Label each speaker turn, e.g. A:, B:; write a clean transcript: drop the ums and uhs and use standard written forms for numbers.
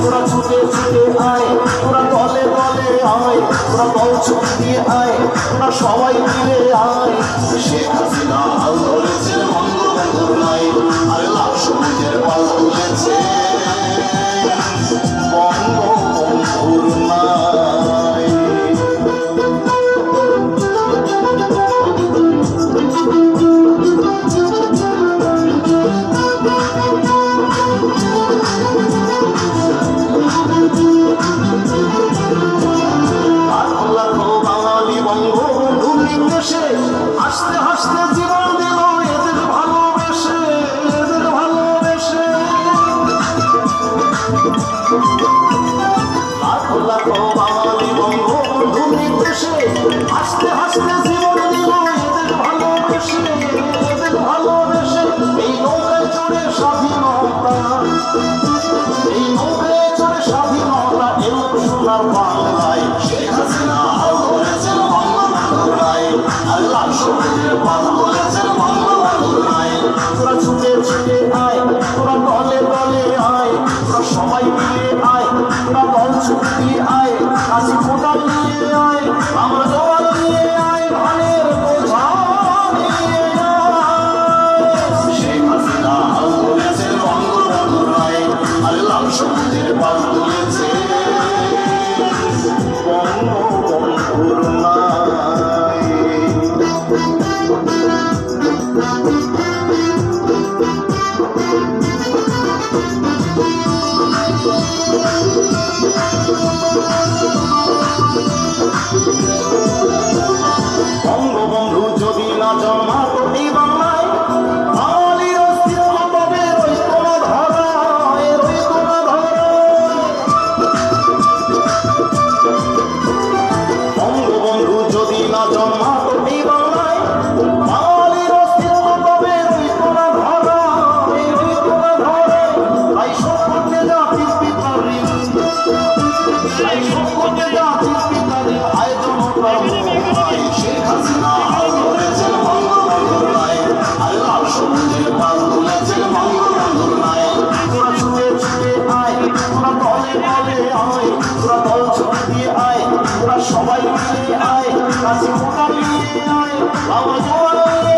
A: তোরা ছুটে ছুটে আয়, তোরা দলে দলে আয়, তোরা দল ছুট দিয়ে আয়, তোরা সবাই মিলে আয়। শেখ হাসিনা হাল ধরেছে বঙ্গবন্ধুর নাই, আরে লাল সবুজের পাল তুলেছে বঙ্গবন্ধুর নাই। হাসতে হাসতে জীবন দিল এদের ভালোবেসে, এদের ভালোবেসে। লাখ লাখ বাঙালি বঙ্গবন্ধু নির্দেশে হাসতে হাসতে জীবন দিল এদের ভালোবেসে, এদের ভালোবেসে। এই নৌকায় চড়ে স্বাধীনতা, এই নৌকায় চড়ে স্বাধীনতা এলো সোনার বাংলায়। শেখ হাসিনা হাল ধরেছেন বঙ্গবন্ধুর নাই, আর লাল সবুজের পাল তুলেছেন বঙ্গবন্ধুর নাই। তোরা ছুটে ছুটে আয়, তোরা দলে দলে আয়, তোরা সবাই মিলে আয়, তোরা দল ছুট দিয়ে আয়, কাশি কোটাল নিয়ে আয়, আমরা জোয়ার নিয়ে আয়, ধানের বোঝা নিয়ে আয়। শেখ হাসিনা হাল ধরেছেন বঙ্গবন্ধুর নাই, আর লাল সবুজের পাল তুলেছে বঙ্গবন্ধুর নাই। বঙ্গবন্ধু যদি না জন্মাতো এই বাংলায়, বাঙালির অস্তিত্ব তবে রইত না ধরায়, রইত না ধরায়। বঙ্গবন্ধু যদি না জন্মাতো এই বাংলায়, বাঙালির অস্তিত্ব তবে রইত না ধরায়, রইত না ধরায়। তাই সবকটে জাতির পিতার ঋণ, তাই সবকটে জাতির পিতার ঋণ আয় জনতার মোহনায়। শেখ হাসিনা হাল ধরেছেন বঙ্গবন্ধুর নাই, আর লাল সবুজের পাল তুলেছেন বঙ্গবন্ধুর নাই। তোরা ছুটে ছুটে আয়, তোরা দলে দলে আয়, তোরা দল ছুট দিয়ে আয়, তোরা সবাই মিলে আয়, কাশি কোটাল নিয়ে আয়, আমরা জোয়ার নিয়ে